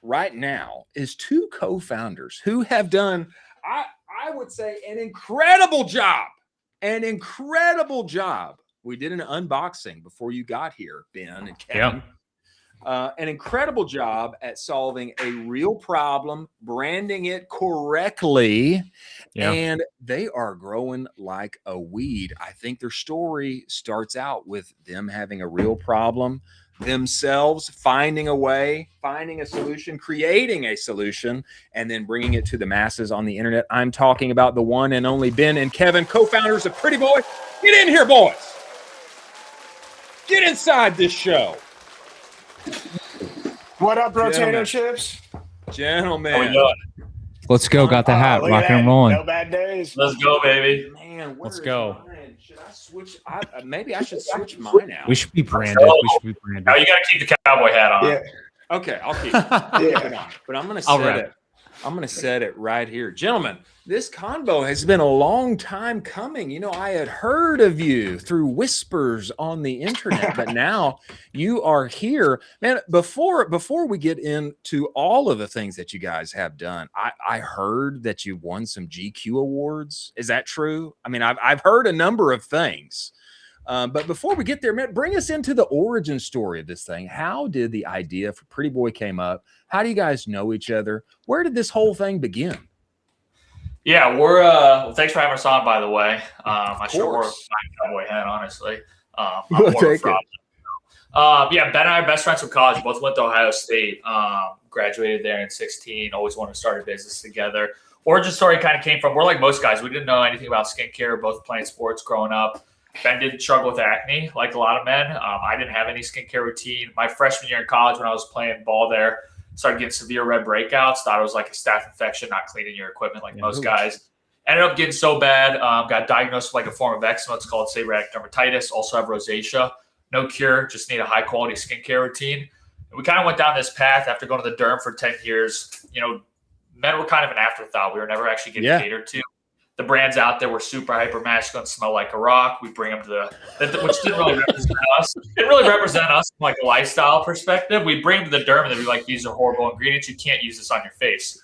right now is two co-founders who have done, I would say, an incredible job. An incredible job. We did an unboxing before you got here, Ben and Kevin. An incredible job at solving a real problem, branding it correctly, and they are growing like a weed. I think their story starts out with them having a real problem, themselves finding a way, finding a solution, creating a solution, and then bringing it to the masses on the internet. I'm talking about the one and only Ben and Kevin, co-founders of PrettyBoy. Get in here, boys. Get inside this show. What up, potato chips? Gentlemen. Let's go. Got the hat. Rocking and rolling. No bad days. Let's go, baby. Man, let's go. Mine? Should I switch? Maybe I should switch mine out. We should be branded. We should be branded. Now you got to keep the cowboy hat on. Yeah. Okay, I'll keep it on. But I'm going to set it. I'm going to set it right here. Gentlemen, this convo has been a long time coming. You know, I had heard of you through whispers on the internet, but now you are here. Man, before we get into all of the things that you guys have done, I heard that you won some GQ awards. Is that true? I mean, I've heard a number of things. But before we get there, man, bring us into the origin story of this thing. How did the idea for PrettyBoy came up? How do you guys know each other? Where did this whole thing begin? Yeah, we're well, thanks for having us on, by the way. I sure wore my cowboy hat, honestly. We'll take it. Yeah, Ben and I are best friends from college. Both went to Ohio State. Graduated there in 2016. Always wanted to start a business together. Origin story kind of came from, we're like most guys. We didn't know anything about skincare, both playing sports growing up. Ben didn't struggle with acne like a lot of men. I didn't have any skincare routine. My freshman year in college, when I was playing ball there, started getting severe red breakouts. Thought it was like a staph infection, not cleaning your equipment like most guys. Ended up getting so bad. Got diagnosed with like a form of eczema. It's called seborrheic dermatitis. Also have rosacea. No cure. Just need a high quality skincare routine. And we kind of went down this path after going to the derm for 10 years. You know, men were kind of an afterthought. We were never actually getting catered to. The brands out there were super hyper masculine, smell like a rock. We bring them to which didn't really represent us. It didn't really represent us from like a lifestyle perspective. We bring them to the derm and they'd be like, these are horrible ingredients. You can't use this on your face.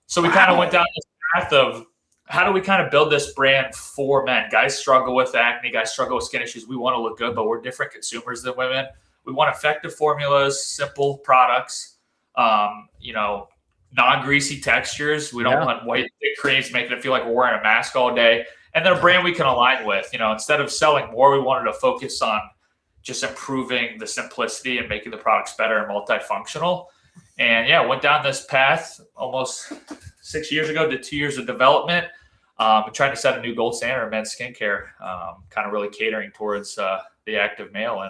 So we kind of went down this path of how do we kind of build this brand for men? Guys struggle with acne. Guys struggle with skin issues. We want to look good, but we're different consumers than women. We want effective formulas, simple products, you know, non-greasy textures. We don't want white thick creams making it feel like we're wearing a mask all day. And then a brand we can align with. You know, instead of selling more, we wanted to focus on just improving the simplicity and making the products better and multifunctional. And yeah, went down this path almost 6 years ago, did 2 years of development, trying to set a new gold standard in men's skincare, kind of really catering towards the active male. And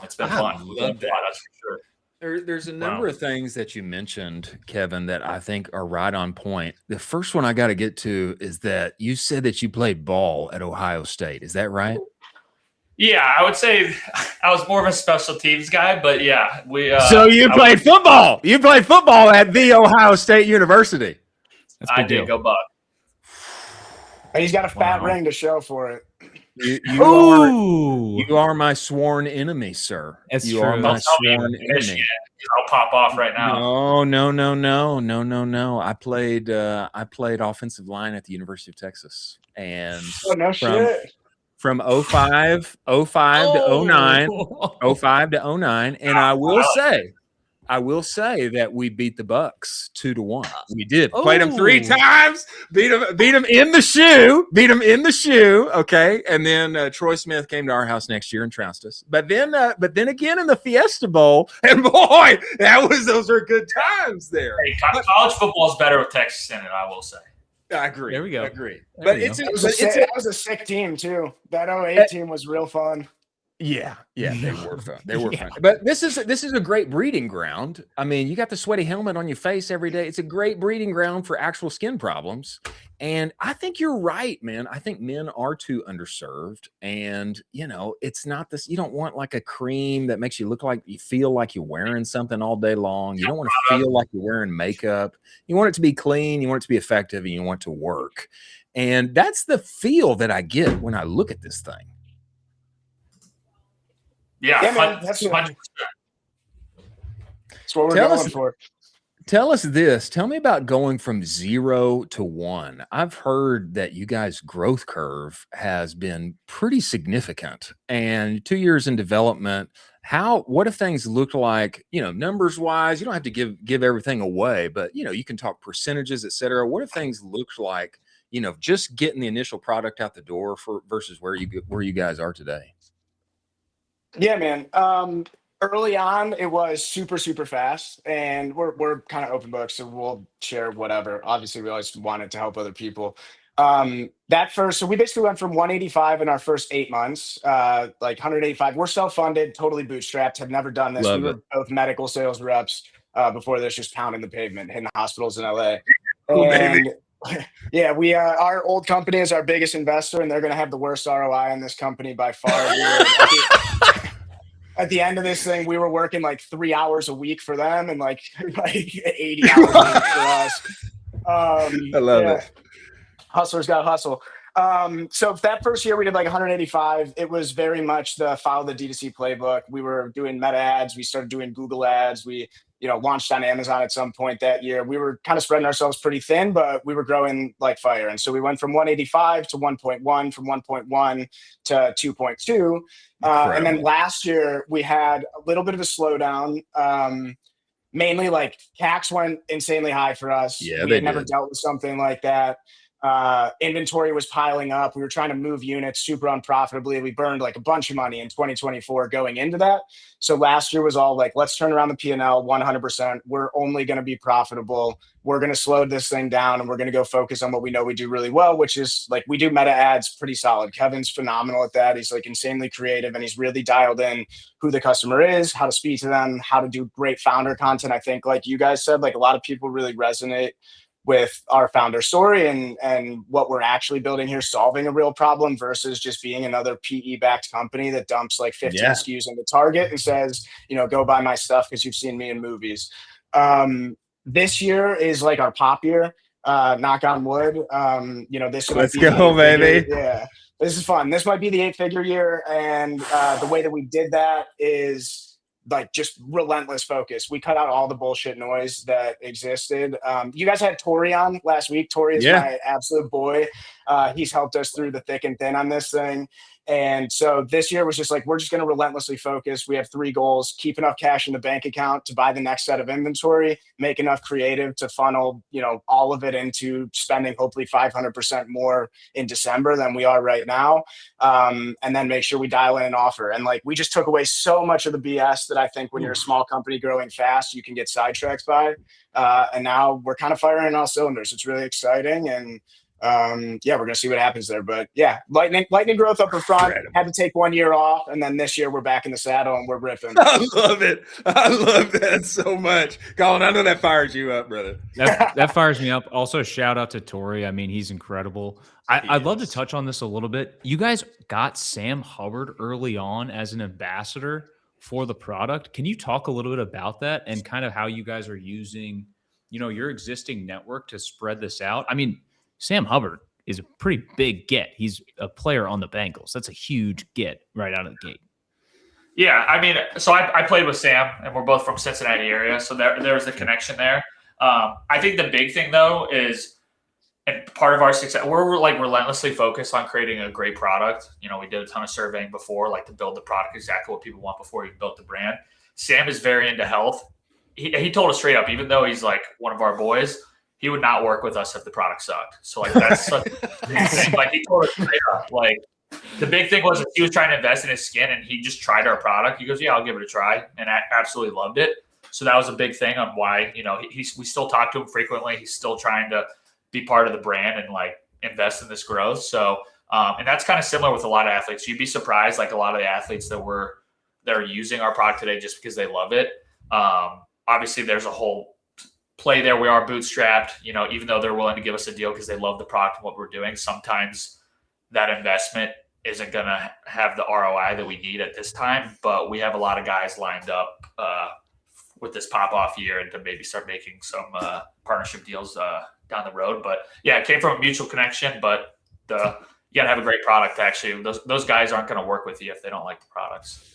it's been fun. That's for sure. There's a number of things that you mentioned, Kevin, that I think are right on point. The first one I got to get to is that you said that you played ball at Ohio State. Is that right? Yeah, I would say I was more of a special teams guy, but yeah, So you played football. You played football at the Ohio State University. I did. Go Buck. And he's got a fat ring to show for it. You are my sworn enemy, sir. You are my sworn enemy. I'll pop off right now. No. I played offensive line at the University of Texas, and from 05 to 09, 05 to 09, and I will say that we beat the Bucks 2-1. We did. Played them 3 times. Beat them in the shoe. Okay, and then Troy Smith came to our house next year and trounced us. But then again in the Fiesta Bowl, and boy, those are good times there. Hey, college football is better with Texas in it, I will say. I agree. There we go. I agree. But It was a sick team too. That 08 team was real fun. Yeah, they were fun. They were fun. But this is a great breeding ground. I mean, you got the sweaty helmet on your face every day. It's a great breeding ground for actual skin problems. And I think you're right, man. I think men are too underserved. And, you know, it's not this, you don't want like a cream that makes you look like you feel like you're wearing something all day long. You don't want to feel like you're wearing makeup. You want it to be clean, you want it to be effective, and you want it to work. And that's the feel that I get when I look at this thing. Yeah, man, that's what we're going for. Tell us this. Tell me about going from 0 to 1. I've heard that you guys' growth curve has been pretty significant. And 2 years in development, what if things looked like, numbers wise? You don't have to give everything away, but you can talk percentages, et cetera. What if things looked like, just getting the initial product out the door versus where you guys are today? Yeah, man. Early on, it was super, super fast, and we're kind of open books, so we'll share whatever. Obviously, we always wanted to help other people. So we basically went from 185 in our first 8 months, like 185. We're self-funded, totally bootstrapped, have never done this. We Love it. were both medical sales reps before this, just pounding the pavement, hitting hospitals in LA. Cool, baby. And yeah, our old company is our biggest investor, and they're going to have the worst ROI in this company by far. At the end of this thing, we were working like 3 hours a week for them and like 80 hours a week for us. I love it. Hustlers got hustle. So that first year we did like 185. It was very much the follow the D2C playbook. We were doing meta ads. We started doing Google ads. We, launched on Amazon at some point that year. We were kind of spreading ourselves pretty thin, but we were growing like fire. And so we went from 185 to 1.1, from 1.1 to 2.2. And then last year we had a little bit of a slowdown. Mainly like CACs went insanely high for us. Yeah, we had never dealt with something like that. Inventory was piling up. We were trying to move units super unprofitably. We burned like a bunch of money in 2024 going into that. So last year was all like, let's turn around the P&L 100%. We're only going to be profitable. We're going to slow this thing down, and we're going to go focus on what we know we do really well, which is like we do meta ads pretty solid. Kevin's phenomenal at that. He's like insanely creative, and he's really dialed in who the customer is, how to speak to them, how to do great founder content. I think like you guys said, like a lot of people really resonate with our founder story and what we're actually building here, solving a real problem versus just being another PE-backed company that dumps like 15 SKUs into Target and says, go buy my stuff because you've seen me in movies. This year is like our pop year, knock on wood. This Let's go, baby. Yeah, this is fun. This might be the 8-figure year. And the way that we did that is like just relentless focus. We cut out all the bullshit noise that existed. You guys had Tori on last week. Tori is my absolute boy. He's helped us through the thick and thin on this thing. And so this year was just like, we're just going to relentlessly focus. We have 3 goals: keep enough cash in the bank account to buy the next set of inventory, make enough creative to funnel, all of it into spending hopefully 500% more in December than we are right now. And then make sure we dial in an offer. And like, we just took away so much of the BS that I think when you're a small company growing fast, you can get sidetracked by. And now we're kind of firing on all cylinders. It's really exciting. And we're gonna see what happens there, but lightning growth up in front. Had to take 1 year off, and then this year we're back in the saddle and we're ripping. I love it. I love that so much, Colin. I know that fires you up, brother. That fires me up. Also, shout out to Tori. I mean, he's incredible. I'd love to touch on this a little bit. You guys got Sam Hubbard early on as an ambassador for the product. Can you talk a little bit about that and kind of how you guys are using, your existing network to spread this out? I mean, Sam Hubbard is a pretty big get. He's a player on the Bengals. That's a huge get right out of the gate. Yeah, I mean, so I played with Sam, and we're both from Cincinnati area, so there's the connection there. I think the big thing, though, is, and part of our success, we're like relentlessly focused on creating a great product. We did a ton of surveying before, like to build the product exactly what people want before we built the brand. Sam is very into health. He told us straight up, even though he's like one of our boys, he would not work with us if the product sucked. So like that's such a big thing. Like he told us straight up. Like the big thing was that he was trying to invest in his skin, and he just tried our product. He goes, "Yeah, I'll give it a try," and I absolutely loved it. So that was a big thing on why we still talk to him frequently. He's still trying to be part of the brand and like invest in this growth. So and that's kind of similar with a lot of athletes. You'd be surprised, like a lot of the athletes that are using our product today just because they love it. Obviously, there's a whole play there. We are bootstrapped, even though they're willing to give us a deal because they love the product and what we're doing. Sometimes that investment isn't going to have the ROI that we need at this time, but we have a lot of guys lined up with this pop-off year and to maybe start making some partnership deals down the road. But yeah, it came from a mutual connection, but you got to have a great product. Actually, those guys aren't going to work with you if they don't like the products.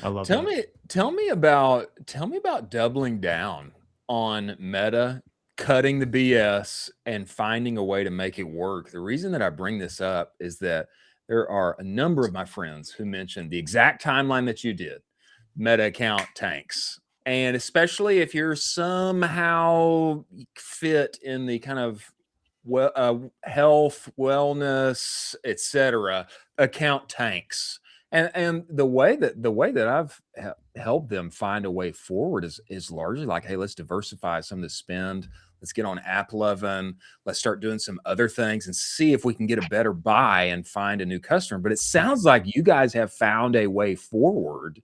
I love Tell me about doubling down on Meta, cutting the BS and finding a way to make it work. The reason that I bring this up is that there are a number of my friends who mentioned the exact timeline that you did. Meta account tanks. And especially if you're somehow fit in the kind of health, wellness, etc., account tanks. And the way that I've helped them find a way forward is largely like, hey, let's diversify some of the spend. Let's get on app loving. Let's start doing some other things and see if we can get a better buy and find a new customer. But it sounds like you guys have found a way forward,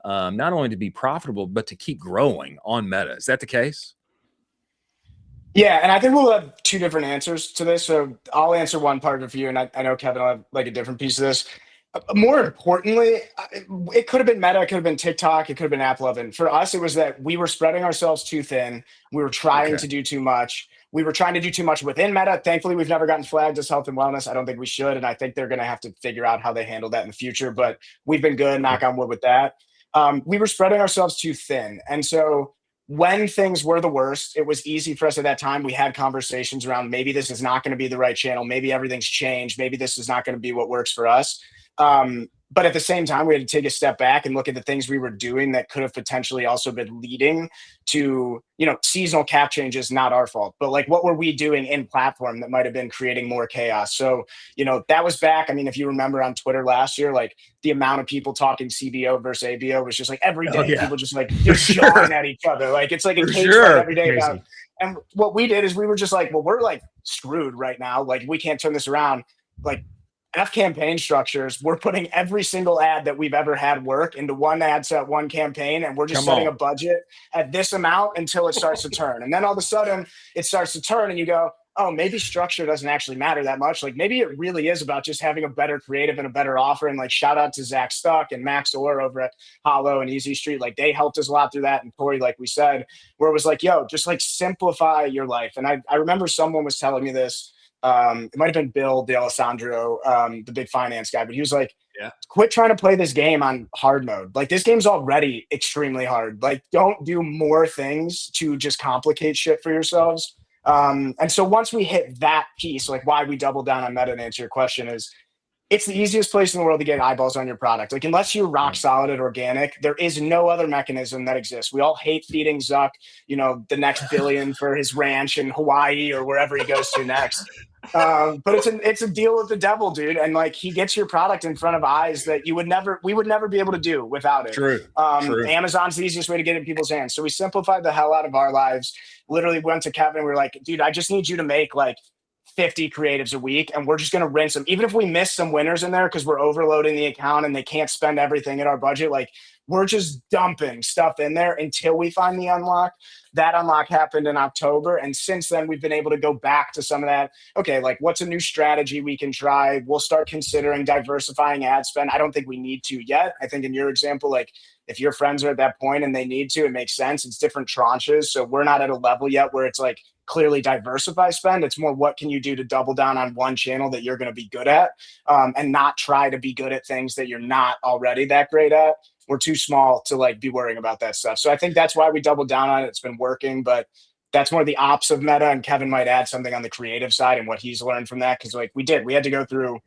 not only to be profitable, but to keep growing on Meta. Is that the case? Yeah, and I think we'll have two different answers to this. So I'll answer one part of you, and I know Kevin will have like a different piece of this. More importantly, it could have been Meta, it could have been TikTok, it could have been AppLovin. For us, it was that we were spreading ourselves too thin. We were trying to do too much. We were trying to do too much within Meta. Thankfully, we've never gotten flagged as health and wellness. I don't think we should, and I think they're going to have to figure out how they handle that in the future. But we've been good, knock on wood, with that. We were spreading ourselves too thin, and so when things were the worst, it was easy for us at that time. We had conversations around maybe this is not going to be the right channel. Maybe everything's changed. Maybe this is not going to be what works for us. But at the same time, we had to take a step back and look at the things we were doing that could have potentially also been leading to, seasonal cap changes, not our fault, but like what were we doing in platform that might have been creating more chaos? So, that was back. I mean, if you remember on Twitter last year, like the amount of people talking CBO versus ABO was just like every day, people just like yelling at each other. Like it's like a cage fight every day. And what we did is we were just like, well, we're like screwed right now. Like we can't turn this around. Like F campaign structures, we're putting every single ad that we've ever had work into one ad set, one campaign, and we're just setting a budget at this amount until it starts to turn. And then all of a sudden it starts to turn and you go, oh, maybe structure doesn't actually matter that much. Like maybe it really is about just having a better creative and a better offer. And like shout out to Zach Stuck and Max Orr over at Hollow and Easy Street. Like they helped us a lot through that. And Tori, like we said, where it was like, yo, just like simplify your life. And I remember someone was telling me this. It might have been Bill D'Alessandro, the big finance guy, but he was like, quit trying to play this game on hard mode. Like this game's already extremely hard. Like don't do more things to just complicate shit for yourselves. And so once we hit that piece, like why we doubled down on Meta, to answer your question, is it's the easiest place in the world to get eyeballs on your product. Like unless you're rock solid at organic, there is no other mechanism that exists. We all hate feeding Zuck, the next billion for his ranch in Hawaii or wherever he goes to next. But it's a deal with the devil, dude. And like he gets your product in front of eyes that we would never be able to do without it. True. Amazon's the easiest way to get it in people's hands. So we simplified the hell out of our lives. Literally went to Kevin and we were like, dude, I just need you to make like 50 creatives a week and we're just going to rinse them. Even if we miss some winners in there because we're overloading the account and they can't spend everything in our budget, like we're just dumping stuff in there until we find the unlock. That unlock happened in October. And since then we've been able to go back to some of that. Okay, like what's a new strategy we can try? We'll start considering diversifying ad spend. I don't think we need to yet. I think in your example, like if your friends are at that point and they need to, it makes sense. It's different tranches. So we're not at a level yet where it's like clearly diversify spend. It's more what can you do to double down on one channel that you're going to be good at, and not try to be good at things that you're not already that great at. We're too small to like be worrying about that stuff. So I think that's why we doubled down on it. It's been working, but that's more the ops of Meta, and Kevin might add something on the creative side and what he's learned from that. Cause like we had to go through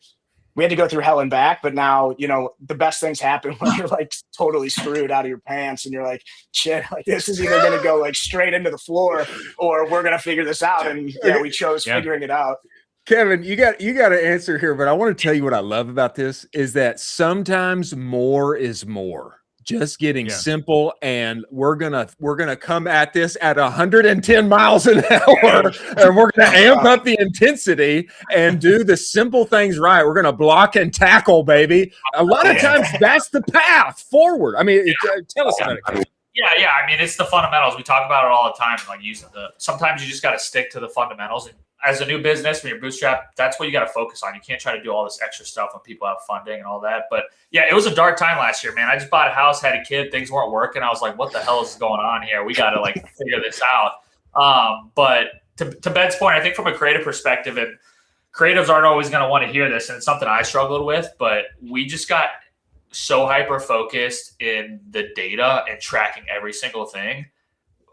hell and back, but now, the best things happen when you're like totally screwed out of your pants and you're like, shit, like this is either going to go like straight into the floor or we're going to figure this out. And we chose figuring it out. Kevin, you got to answer here, but I want to tell you what I love about this is that sometimes more is more. Just getting simple, and we're gonna come at this at 110 miles an hour, and we're gonna amp up the intensity and do the simple things right. We're gonna block and tackle, baby. A lot of times, that's the path forward. I mean, tell us about it. Yeah. I mean, it's the fundamentals. We talk about it all the time. Like sometimes you just got to stick to the fundamentals. And as a new business, when you're bootstrapped, that's what you got to focus on. You can't try to do all this extra stuff when people have funding and all that. But yeah, it was a dark time last year, man. I just bought a house, had a kid, things weren't working. I was like, what the hell is going on here? We got to like figure this out. But to Ben's point, I think from a creative perspective, and creatives aren't always going to want to hear this, and it's something I struggled with, but we just got so hyper focused in the data and tracking every single thing.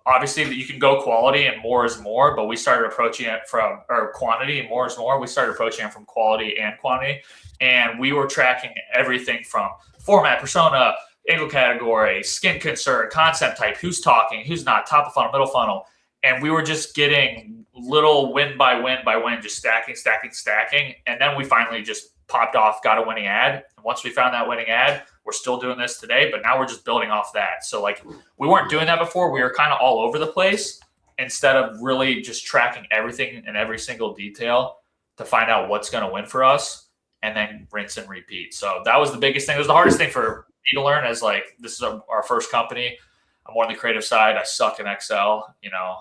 obviously you can go quality and more is more, but we started approaching it from, or quantity and more is more. We started approaching it from quality and quantity. And we were tracking everything from format, persona, angle category, skin concern, concept type, who's talking, who's not, top of funnel, middle funnel. And we were just getting little win by win by win, just stacking. And then we finally just popped off, got a winning ad. And once we found that winning ad, we're still doing this today, but now we're just building off that. So like we weren't doing that before. We were kind of all over the place instead of really just tracking everything and every single detail to find out what's going to win for us and then rinse and repeat. So that was the biggest thing. It was the hardest thing for me to learn, as like, this is our first company. I'm more on the creative side. I suck in Excel, you know.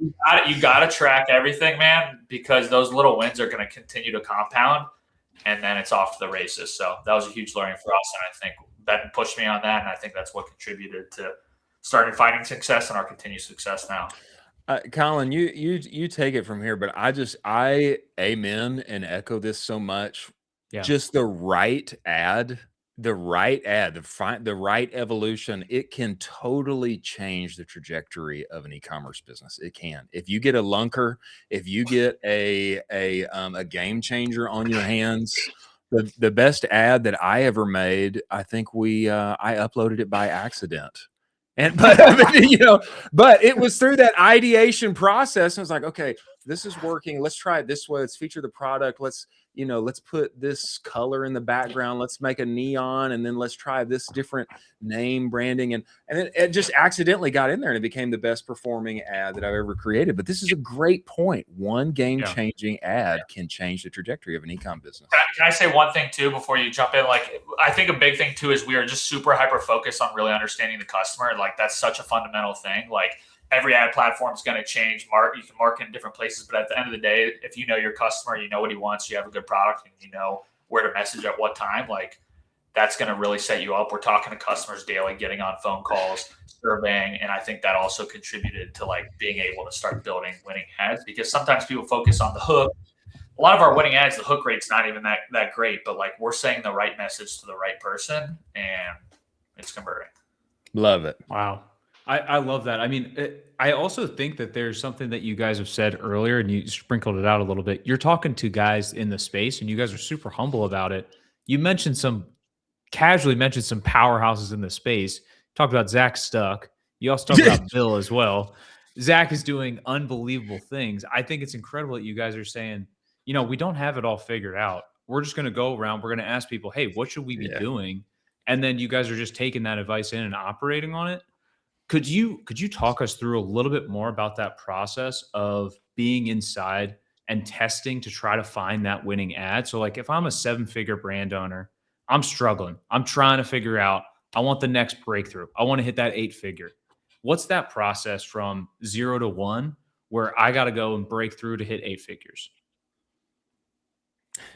You got to track everything, man, because those little wins are going to continue to compound, and then it's off to the races. So that was a huge learning for us, and I think that pushed me on that, and I think that's what contributed to starting finding success and our continued success now. Colin, you take it from here, but I amen and echo this so much. Yeah. Just the right ad, the right evolution, it can totally change the trajectory of an e-commerce business. It can. If you get a lunker, if you get a game changer on your hands, the best ad that I ever made, I think I uploaded it by accident. But it was through that ideation process. And I was like, okay, this is working. Let's try it this way. Let's feature the product. Let's put this color in the background. Let's make a neon, and then let's try this different name branding. And then it just accidentally got in there, and it became the best performing ad that I've ever created. But this is a great point. One game-changing ad can change the trajectory of an e-com business. Can I say one thing too before you jump in? Like, I think a big thing too is we are just super hyper focused on really understanding the customer. Like, that's such a fundamental thing. Like, every ad platform is going to change. You can market in different places, but at the end of the day, if you know your customer, you know what he wants, you have a good product, and you know where to message at what time, like, that's going to really set you up. We're talking to customers daily, getting on phone calls, surveying, and I think that also contributed to like being able to start building winning ads, because sometimes people focus on the hook. A lot of our winning ads, the hook rate's not even that great, but like we're saying the right message to the right person, and it's converting. Love it. Wow. I love that. I mean, I also think that there's something that you guys have said earlier, and you sprinkled it out a little bit. You're talking to guys in the space, and you guys are super humble about it. You casually mentioned some powerhouses in the space. Talked about Zach Stuck. You also talked about Bill as well. Zach is doing unbelievable things. I think it's incredible that you guys are saying, we don't have it all figured out. We're just going to go around. We're going to ask people, hey, what should we be doing? And then you guys are just taking that advice in and operating on it. Could you talk us through a little bit more about that process of being inside and testing to try to find that winning ad? So like, if I'm a 7-figure brand owner, I'm struggling. I'm trying to figure out, I want the next breakthrough. I want to hit that 8-figure. What's that process from 0 to 1 where I got to go and break through to hit 8 figures?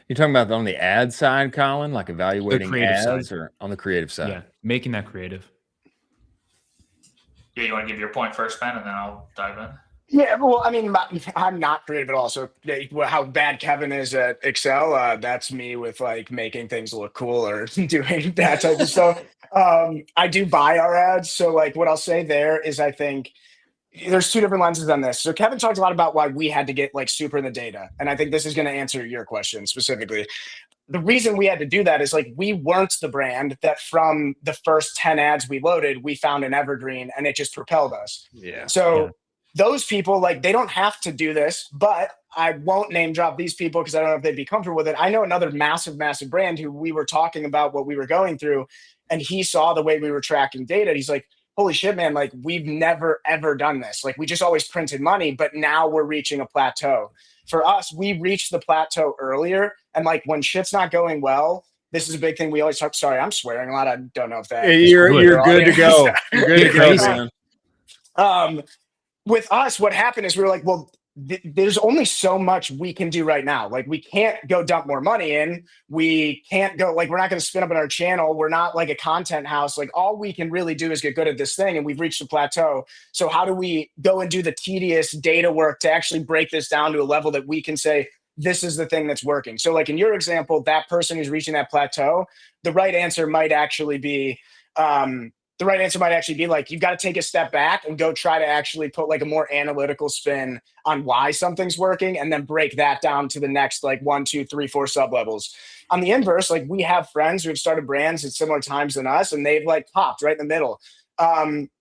You're talking about on the ad side, Colin, like evaluating ads side. or on the creative side? Yeah, making that creative. Yeah, you want to give your point first, Ben, and then I'll dive in? Yeah, well, I mean, I'm not creative at all. So how bad Kevin is at Excel, that's me with like making things look cool or doing that type of stuff. I do buy our ads. So like what I'll say there is I think there's two different lenses on this. So Kevin talked a lot about why we had to get like super in the data. And I think this is going to answer your question specifically. The reason we had to do that is like we weren't the brand that from the first 10 ads we loaded, we found an evergreen and it just propelled us. Yeah. So those people, like, they don't have to do this, but I won't name drop these people because I don't know if they'd be comfortable with it. I know another massive brand who we were talking about what we were going through, and he saw the way we were tracking data. He's like, holy shit, man, like we've never, ever done this. Like we just always printed money, but now we're reaching a plateau. For us, we reached the plateau earlier. And like when shit's not going well, this is a big thing we always talk. Sorry, I'm swearing a lot. I don't know if that. You're good to go. You're good to go, man. With us, what happened is we were like, well, there's only so much we can do right now. Like we can't go dump more money in. We can't go, like, we're not going to spin up in our channel. We're not like a content house. Like all we can really do is get good at this thing. And we've reached a plateau. So how do we go and do the tedious data work to actually break this down to a level that we can say, this is the thing that's working? So like in your example, that person who's reaching that plateau, the right answer might actually be, the right answer might actually be like, you've got to take a step back and go try to actually put like a more analytical spin on why something's working, and then break that down to the next like 1, 2, 3, 4 sub levels. On the inverse, like we have friends who've started brands at similar times than us, and they've like popped right in the middle.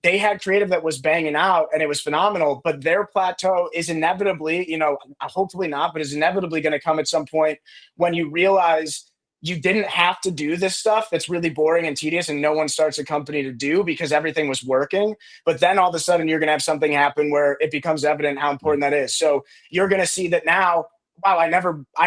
They had creative that was banging out and it was phenomenal, but their plateau is inevitably, you know, hopefully not, but is inevitably going to come at some point when you realize you didn't have to do this stuff that's really boring and tedious and no one starts a company to do because everything was working. But then all of a sudden you're going to have something happen where it becomes evident how important that is. So you're going to see that now, wow, I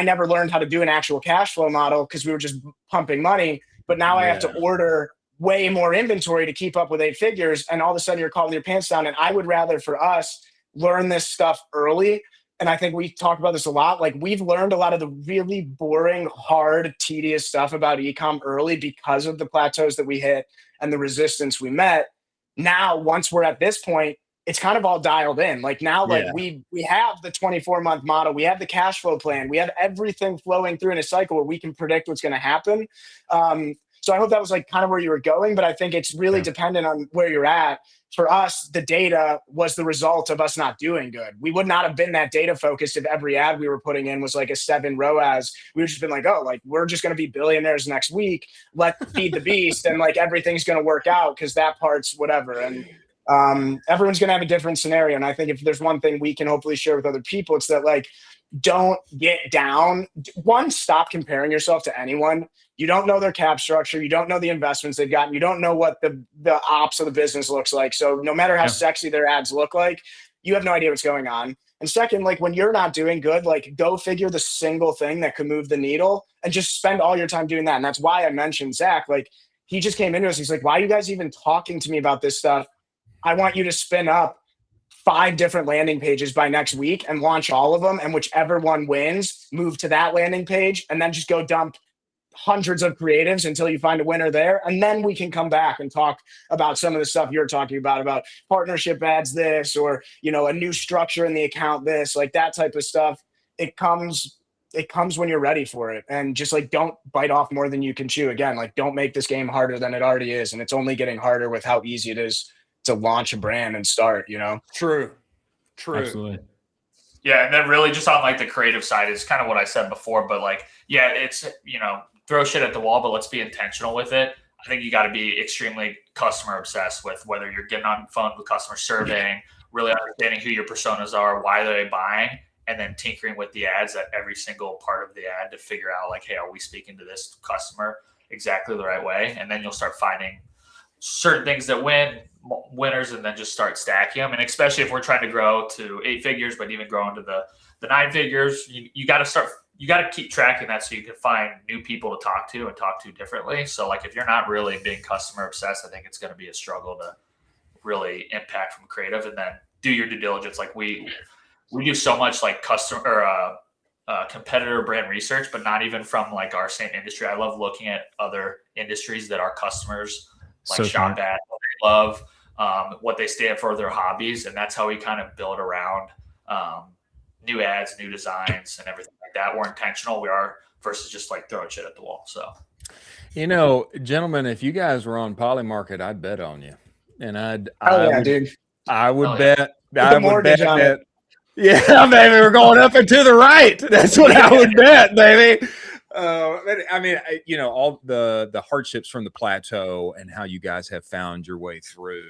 never learned how to do an actual cash flow model because we were just pumping money. But now I have to order way more inventory to keep up with 8 figures. And all of a sudden you're calling your pants down. And I would rather for us learn this stuff early. And I think we talk about this a lot. Like we've learned a lot of the really boring, hard, tedious stuff about e-com early because of the plateaus that we hit and the resistance we met. Now, once we're at this point, it's kind of all dialed in. Like now, like we have the 24-month model, we have the cash flow plan, we have everything flowing through in a cycle where we can predict what's going to happen. So I hope that was like kind of where you were going, but I think it's really dependent on where you're at. For us, the data was the result of us not doing good. We would not have been that data focused if every ad we were putting in was like a 7 ROAS. We would just been like, oh, like we're just going to be billionaires next week. Let's feed the beast, and like everything's going to work out because that part's whatever. And everyone's going to have a different scenario. And I think if there's one thing we can hopefully share with other people, it's that like, don't get down. One, stop comparing yourself to anyone. You don't know their cap structure. You don't know the investments they've gotten. You don't know what the ops of the business looks like. So no matter how sexy their ads look like, you have no idea what's going on. And second, like when you're not doing good, like go figure the single thing that could move the needle and just spend all your time doing that. And that's why I mentioned Zach. Like he just came into us. He's like, why are you guys even talking to me about this stuff? I want you to spin up 5 different landing pages by next week and launch all of them. And whichever one wins, move to that landing page and then just go dump hundreds of creatives until you find a winner there. And then we can come back and talk about some of the stuff you're talking about partnership ads, this, or, you know, a new structure in the account, this, like that type of stuff. It comes when you're ready for it. And just like, don't bite off more than you can chew. Again, like don't make this game harder than it already is. And it's only getting harder with how easy it is to launch a brand and start, you know? True. Absolutely. Yeah. And then really just on like the creative side is kind of what I said before, but like, yeah, it's, you know, throw shit at the wall, but let's be intentional with it. I think you got to be extremely customer obsessed with whether you're getting on the phone with customer surveying, really understanding who your personas are, why they're buying, and then tinkering with the ads at every single part of the ad to figure out like, hey, are we speaking to this customer exactly the right way? And then you'll start finding certain things that winners, and then just start stacking them. And especially if we're trying to grow to 8 figures, but even grow into the 9 figures, you got to keep tracking that so you can find new people to talk to and talk to differently. So like if you're not really being customer obsessed, I think it's going to be a struggle to really impact from creative. And then do your due diligence. Like we do so much like customer or competitor brand research, but not even from like our same industry. I love looking at other industries that our customers like shop at, what they love, what they stand for, their hobbies. And that's how we kind of build around new ads, new designs, and everything like that. We're intentional. We are, versus just like throwing shit at the wall. So, you know, gentlemen, if you guys were on Polymarket, I'd bet on you, and I would bet that. Yeah, baby, we're going up and to the right. That's what I would bet, baby. I mean, you know, all the hardships from the plateau and how you guys have found your way through,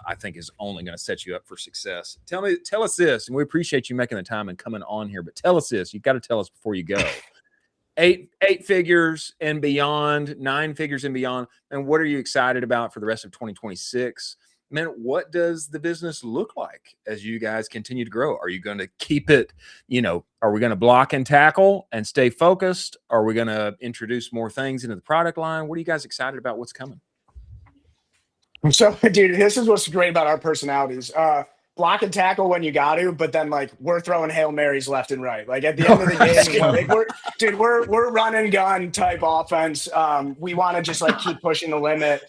I think is only going to set you up for success. Tell us this, and we appreciate you making the time and coming on here, but tell us this, you got to tell us before you go. 8 figures and beyond, 9 figures and beyond. And what are you excited about for the rest of 2026? Man, what does the business look like as you guys continue to grow? Are you going to keep it, you know, are we going to block and tackle and stay focused? Are we going to introduce more things into the product line? What are you guys excited about? What's coming? So, dude, this is what's great about our personalities. Block and tackle when you got to, but then like we're throwing Hail Marys left and right. Like at the end of the game, we're run and gun type offense. We want to just like keep pushing the limit.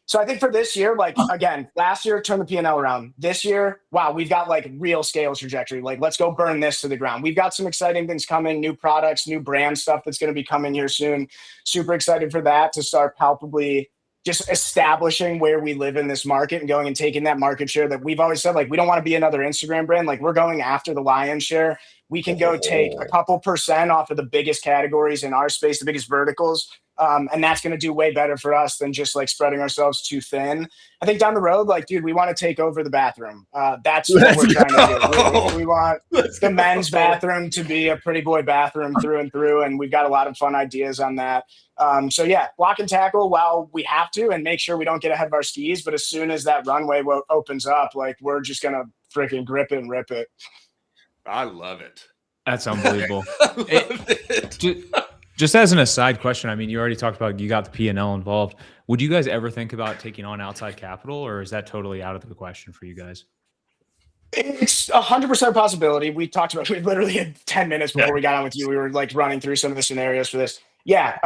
So I think for this year, like, again, last year, turn the P&L around. This year, wow, we've got like real scale trajectory. Like, let's go burn this to the ground. We've got some exciting things coming, new products, new brand stuff that's going to be coming here soon. Super excited for that to start palpably just establishing where we live in this market and going and taking that market share that we've always said, like, we don't want to be another Instagram brand. Like, we're going after the lion's share. We can go take a couple % off of the biggest categories in our space, the biggest verticals. And that's going to do way better for us than just like spreading ourselves too thin. I think down the road, like, dude, we want to take over the bathroom. That's what we're trying to do. We want the men's bathroom to be a Pretty Boy bathroom through and through. And we've got a lot of fun ideas on that. So yeah, block and tackle while we have to, and make sure we don't get ahead of our skis. But as soon as that runway opens up, like, we're just going to freaking grip it and rip it. I love it. That's unbelievable. Just as an aside question, I mean, you already talked about you got the P&L involved. Would you guys ever think about taking on outside capital, or is that totally out of the question for you guys? It's 100% possibility. We talked about, we literally had 10 minutes before we got on with you. We were like running through some of the scenarios for this. Yeah.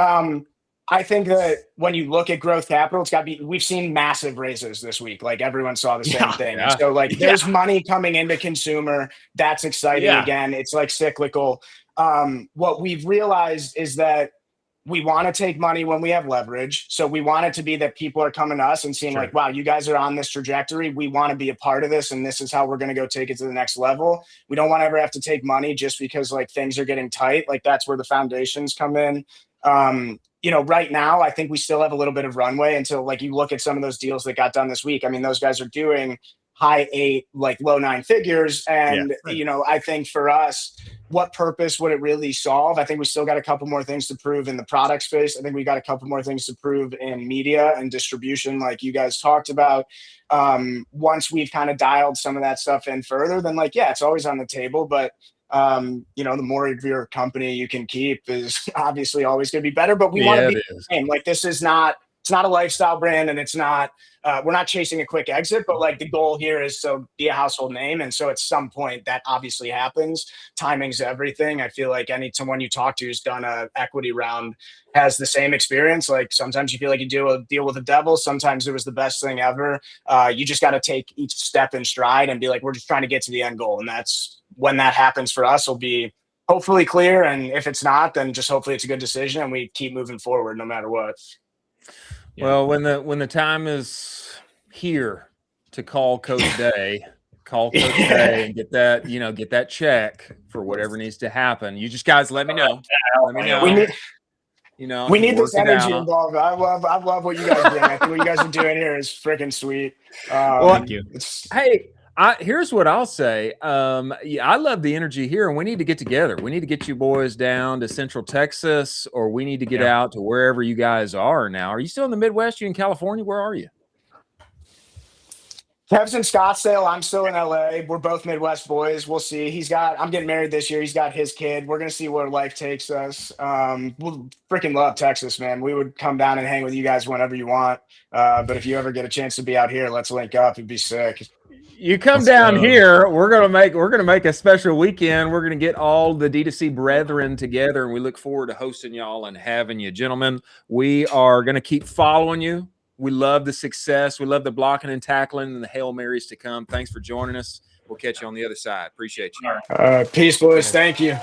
I think that when you look at growth capital, it's got to be, we've seen massive raises this week. Like, everyone saw the same thing. Yeah. So like, there's money coming into consumer. That's exciting. Again, it's like cyclical. What we've realized is that we want to take money when we have leverage. So we want it to be that people are coming to us and seeing like, wow, you guys are on this trajectory. We want to be a part of this. And this is how we're going to go take it to the next level. We don't want to ever have to take money just because like things are getting tight. Like, that's where the foundations come in. You know, right now, I think we still have a little bit of runway until, like, you look at some of those deals that got done this week. I mean, those guys are doing high 8, like low 9 figures. And, you know, I think for us, what purpose would it really solve? I think we still got a couple more things to prove in the product space. I think we got a couple more things to prove in media and distribution, like you guys talked about. Once we've kind of dialed some of that stuff in further, then like, yeah, it's always on the table. But you know, the more of your company you can keep is obviously always going to be better. But we want to be the same. Like, this is not, it's not a lifestyle brand, and it's not, we're not chasing a quick exit, but like, the goal here is to be a household name. And so at some point that obviously happens. Timing's everything. I feel like someone you talk to who's done a equity round has the same experience. Like, sometimes you feel like you deal with the devil. Sometimes it was the best thing ever. You just got to take each step in stride and be like, we're just trying to get to the end goal. And that's when that happens for us, will be hopefully clear. And if it's not, then just hopefully it's a good decision and we keep moving forward no matter what. Yeah. Well, when the time is here to call Coach Day, and get that, you know, get that check for whatever needs to happen. You just guys let me know. Let me know. We need this energy involved. I love what you guys are doing. I think what you guys are doing here is freaking sweet. Thank you. Hey, here's what I'll say. I love the energy here, and we need to get together. We need to get you boys down to Central Texas, or we need to get out to wherever you guys are now. Are you still in the Midwest? You in California? Where are you? Kev's in Scottsdale. I'm still in LA. We're both Midwest boys. We'll see. I'm getting married this year. He's got his kid. We're going to see where life takes us. We'll freaking love Texas, man. We would come down and hang with you guys whenever you want. But if you ever get a chance to be out here, let's link up. It'd be sick. You come down here, we're gonna make a special weekend. We're gonna get all the D2C brethren together, and we look forward to hosting y'all and having you. Gentlemen, we are gonna keep following you. We love the success. We love the blocking and tackling and the Hail Marys to come. Thanks for joining us. We'll catch you on the other side. Appreciate you. Peace, boys. Thank you.